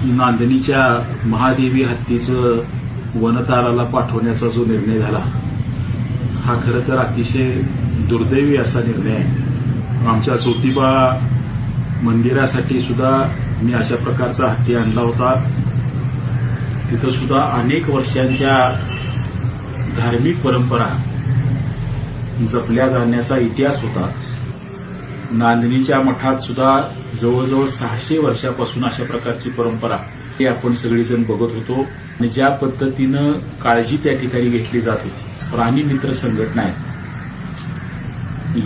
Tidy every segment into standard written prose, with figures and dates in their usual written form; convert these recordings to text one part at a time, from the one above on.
नांदणीच्या महादेवी हत्तीचं वनताराला पाठवण्याचा जो निर्णय झाला हा खरं तर अतिशय दुर्दैवी असा निर्णय आहे. आमच्या ज्योतिबा मंदिरासाठी सुद्धा मी अशा प्रकारचा हत्ती आणला होता. तिथं सुद्धा अनेक वर्षांच्या धार्मिक परंपरा जपल्या जाण्याचा इतिहास होता. नांदणीच्या मठात सुद्धा जवळजवळ 600 वर्षापासून अशा प्रकारची परंपरा ही आपण सगळेजण बघत होतो. आणि ज्या पद्धतीनं काळजी त्या ठिकाणी घेतली जात होती. प्राणी मित्र संघटना आहे.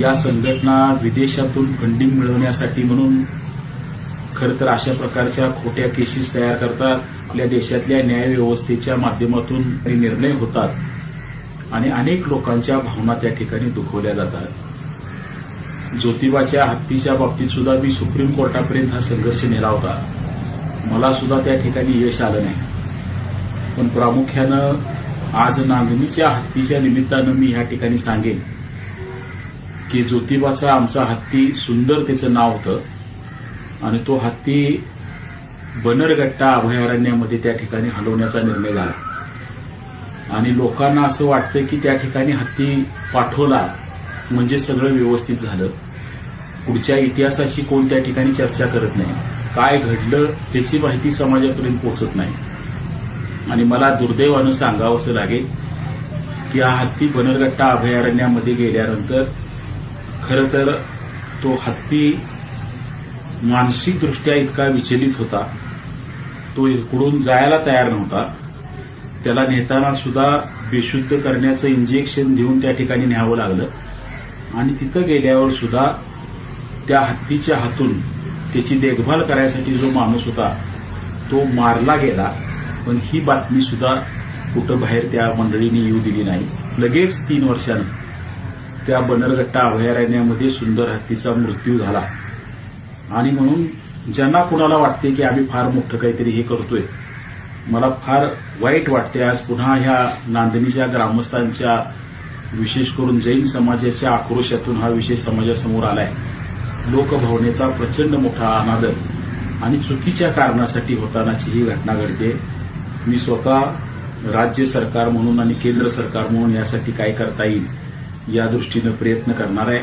या संघटना विदेशातून फंडिंग मिळवण्यासाठी म्हणून खरं तर अशा प्रकारच्या खोट्या केसेस तयार करतात. आपल्या देशातल्या न्यायव्यवस्थेच्या माध्यमातून काही निर्णय होतात आणि अनेक लोकांच्या भावना त्या ठिकाणी दुखवल्या जातात. ज्योतिबाच्या हत्तीच्या बाबतीत सुद्धा मी सुप्रीम कोर्टापर्यंत हा संघर्ष नेला होता. मला सुद्धा त्या ठिकाणी यश आलं नाही. पण प्रामुख्यानं आज नांदणीच्या हत्तीच्या निमित्तानं मी या ठिकाणी सांगेन की ज्योतिबाचा आमचा हत्ती सुंदर त्याचं नाव होतं आणि तो हत्ती बन्नरघट्टा अभयारण्यामध्ये त्या ठिकाणी हलवण्याचा निर्णय झाला. आणि लोकांना असं वाटतं की त्या ठिकाणी हत्ती पाठवला म्हणजे सगळं व्यवस्थित झालं. पुढच्या इतिहासाची कोण त्या ठिकाणी चर्चा करत नाही. काय घडलं त्याची माहिती समाजापर्यंत पोहोचत नाही. आणि मला दुर्दैवानं सांगावंसं लागेल की हा हत्ती बन्नरघट्टा अभयारण्यामध्ये गेल्यानंतर खरं तर तो हत्ती मानसिकदृष्ट्या इतका विचलित होता. तो इकडून जायला तयार नव्हता. त्याला नेताना सुद्धा बेशुद्ध करण्याचं इंजेक्शन देऊन त्या ठिकाणी न्यावं लागलं. आणि तिथं गेल्यावर सुद्धा त्या हत्तीच्या हातून त्याची देखभाल करायसाठी जो माणूस होता तो मारला गेला. पण ही बातमी सुद्धा कुठं बाहेर त्या मंडळींनी येऊ दिली नाही. लगेच 3 वर्षांनी त्या बन्नरघट्टा अभयारण्यामध्ये सुंदर हत्तीचा मृत्यू झाला. आणि म्हणून ज्यांना कुणाला वाटते की आम्ही फार मोठं काहीतरी हे करतोय, मला फार वाईट वाटते. आज पुन्हा ह्या नांदणीच्या ग्रामस्थांच्या विशेष करून जैन समाजाच्या आक्रोशातून हा विषय समाजासमोर आलाय. लोकभावनेचा प्रचंड मोठा अनादर आणि चुकीच्या कारणासाठी होतानाची ही घटना घडते. मी स्वतः राज्य सरकार म्हणून आणि केंद्र सरकार म्हणून यासाठी काय करता येईल या दृष्टीनं प्रयत्न करणार आहे.